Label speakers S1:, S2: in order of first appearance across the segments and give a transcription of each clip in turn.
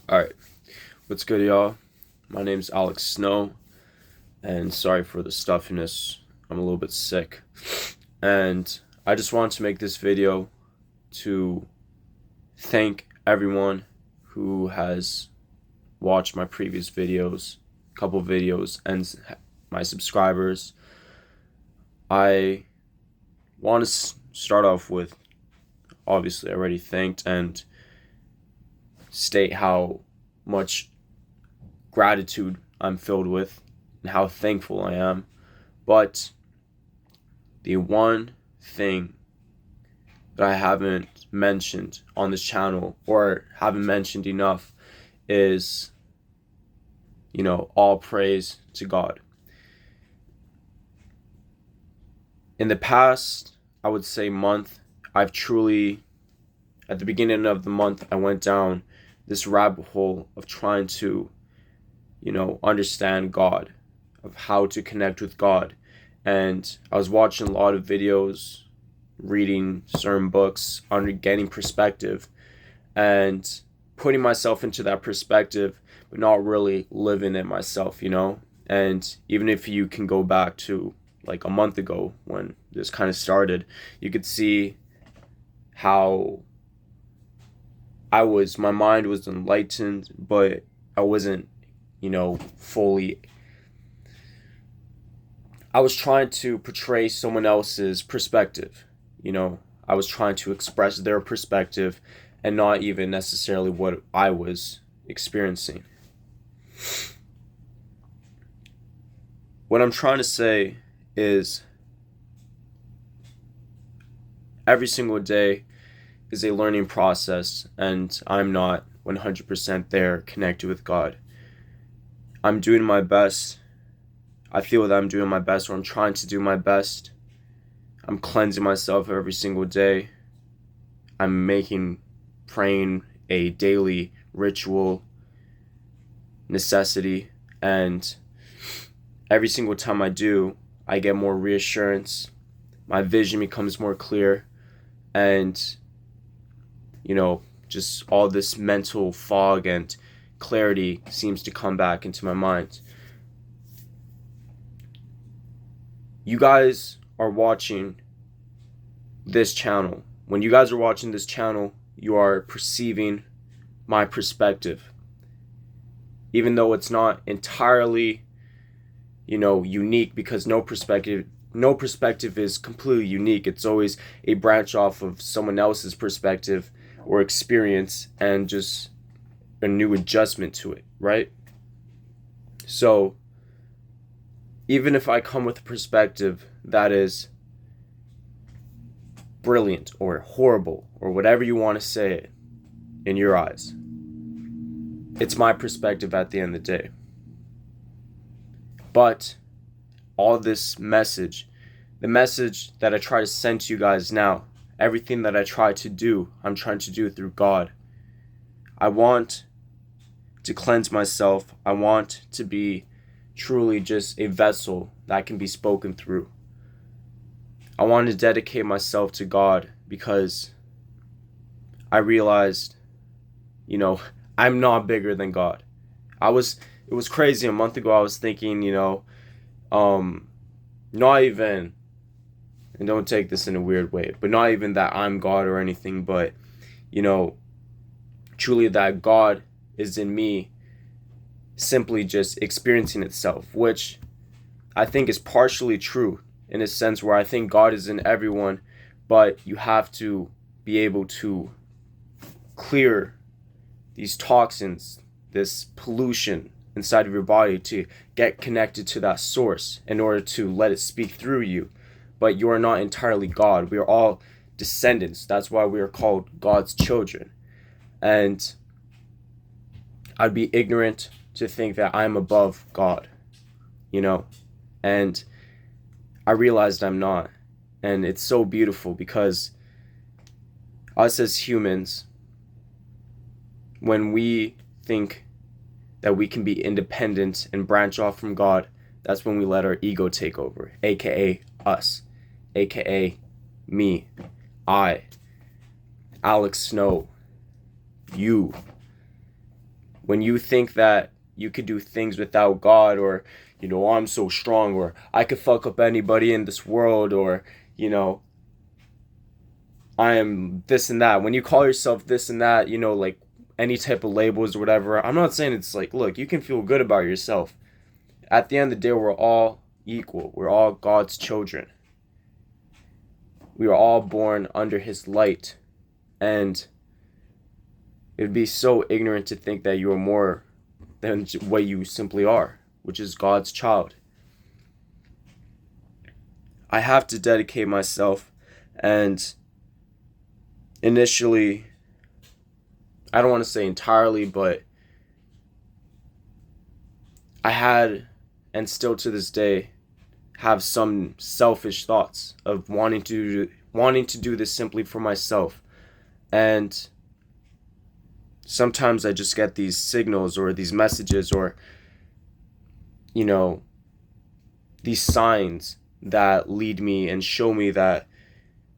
S1: Alright, what's good, y'all? My name's Alex Snow, and sorry for the stuffiness. I'm a little bit sick. And I just wanted to make this video to thank everyone who has watched my previous videos, couple videos, and my subscribers. I want to start off with, obviously, I already thanked and state how much gratitude I'm filled with and how thankful I am. But the one thing that I haven't mentioned on this channel, or haven't mentioned enough, is, all praise to God. In the past, I would say month, at the beginning of the month, I went down this rabbit hole of trying to, understand God, of how to connect with God. And I was watching a lot of videos, reading certain books, getting perspective, and putting myself into that perspective, but not really living it myself, And even if you can go back to like a month ago when this kind of started, you could see how my mind was enlightened, but I wasn't, fully. I was trying to portray someone else's perspective, I was trying to express their perspective and not even necessarily what I was experiencing. What I'm trying to say is every single day is a learning process, and I'm not 100% there connected with God. I'm doing my best. I feel that I'm doing my best, or I'm trying to do my best. I'm cleansing myself every single day. I'm making praying a daily ritual necessity, and every single time I do, I get more reassurance. My vision becomes more clear, and just all this mental fog and clarity seems to come back into my mind. You guys are watching this channel. When you guys are watching this channel, you are perceiving my perspective. Even though it's not entirely, unique, because no perspective is completely unique. It's always a branch off of someone else's perspective or experience, and just a new adjustment to it, right? So even if I come with a perspective that is brilliant or horrible or whatever you want to say it in your eyes, it's my perspective at the end of the day. But all this message, the message that I try to send to you guys now, everything that I try to do, I'm trying to do through God. I want to cleanse myself. I want to be truly just a vessel that can be spoken through. I want to dedicate myself to God because I realized, I'm not bigger than God. It was crazy. A month ago, I was thinking, not even, and don't take this in a weird way, but not even that I'm God or anything, but, truly that God is in me, simply just experiencing itself, which I think is partially true in a sense where I think God is in everyone, but you have to be able to clear these toxins, this pollution inside of your body, to get connected to that source in order to let it speak through you. But you are not entirely God. We are all descendants. That's why we are called God's children. And I'd be ignorant to think that I'm above God, and I realized I'm not. And it's so beautiful because us as humans, when we think that we can be independent and branch off from God, that's when we let our ego take over, aka us, aka me, I, Alex Snow, you. When you think that you could do things without God, or, oh, I'm so strong, or I could fuck up anybody in this world, or, I am this and that. When you call yourself this and that, like any type of labels or whatever, I'm not saying it's like, look, you can feel good about yourself. At the end of the day, we're all equal. We're all God's children. We are all born under his light. And it would be so ignorant to think that you are more than what you simply are, which is God's child. I have to dedicate myself, and initially, I don't want to say entirely, but I had, and still to this day, have some selfish thoughts of wanting to do this simply for myself. And sometimes I just get these signals or these messages or, these signs that lead me and show me that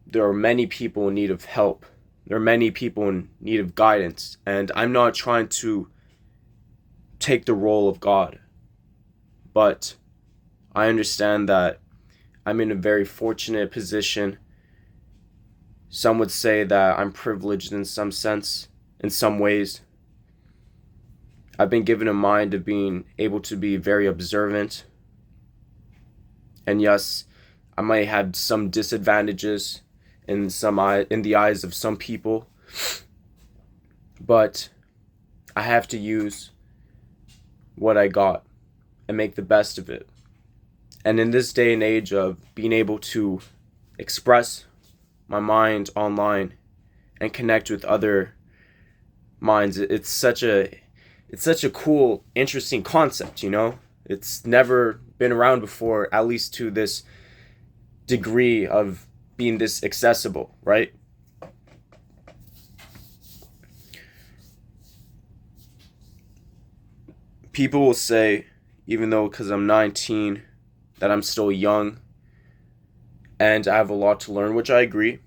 S1: there are many people in need of help. There are many people in need of guidance. And I'm not trying to take the role of God. But I understand that I'm in a very fortunate position. Some would say that I'm privileged in some sense, in some ways. I've been given a mind of being able to be very observant. And yes, I might have some disadvantages in the eyes of some people, but I have to use what I got and make the best of it. And in this day and age of being able to express my mind online and connect with other minds, it's such a cool, interesting concept, It's never been around before, at least to this degree of being this accessible, right? People will say, even though because I'm 19, that I'm still young and I have a lot to learn, which I agree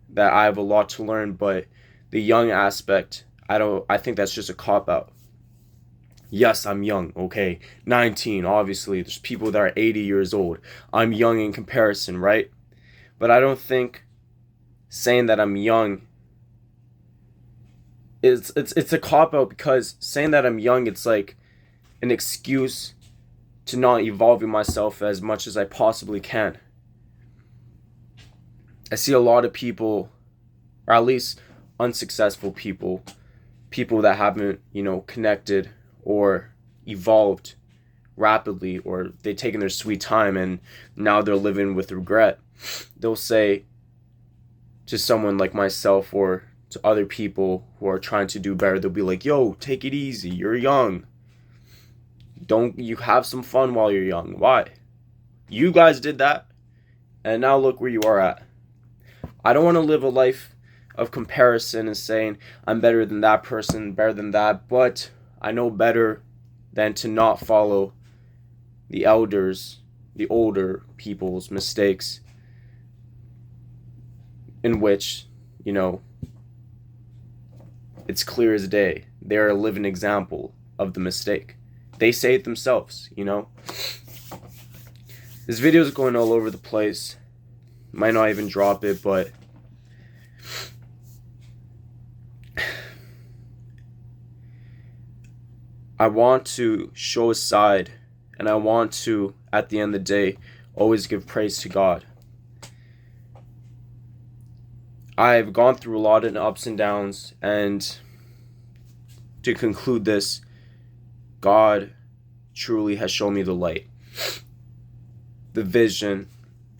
S1: that I have a lot to learn, but the young aspect, I think that's just a cop-out. Yes, I'm young, okay? 19, obviously. There's people that are 80 years old. I'm young in comparison, right? But I don't think saying that I'm young it's a cop-out, because saying that I'm young, it's like an excuse to not evolving myself as much as I possibly can. I see a lot of people, or at least unsuccessful people that haven't, connected or evolved rapidly, or they've taken their sweet time and now they're living with regret. They'll say to someone like myself or to other people who are trying to do better, they'll be like, yo, take it easy, you're young. You have some fun while you're young. Why? You guys did that, and now look where you are at. I don't want to live a life of comparison and saying I'm better than that person, better than that, but I know better than to not follow the elders, the older people's mistakes, in which, it's clear as day. They're a living example of the mistake. They say it themselves, This video is going all over the place. Might not even drop it, but I want to show a side, and I want to, at the end of the day, always give praise to God. I've gone through a lot of ups and downs, and to conclude this, God truly has shown me the light, the vision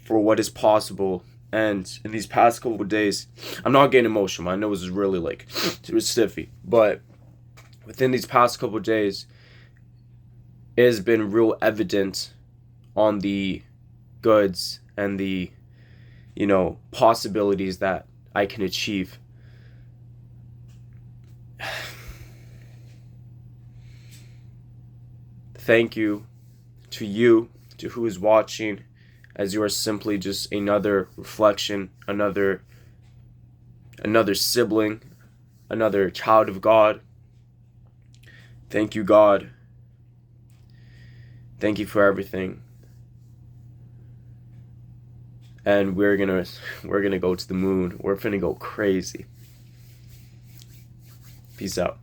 S1: for what is possible. And in these past couple of days, I'm not getting emotional. I know this is really it was stiffy, but within these past couple of days, it has been real evident on the goods and the, possibilities that I can achieve. Thank you, to who is watching, as you are simply just another reflection, another sibling, another child of God. Thank you, God. Thank you for everything. And we're gonna go to the moon. We're finna go crazy. Peace out.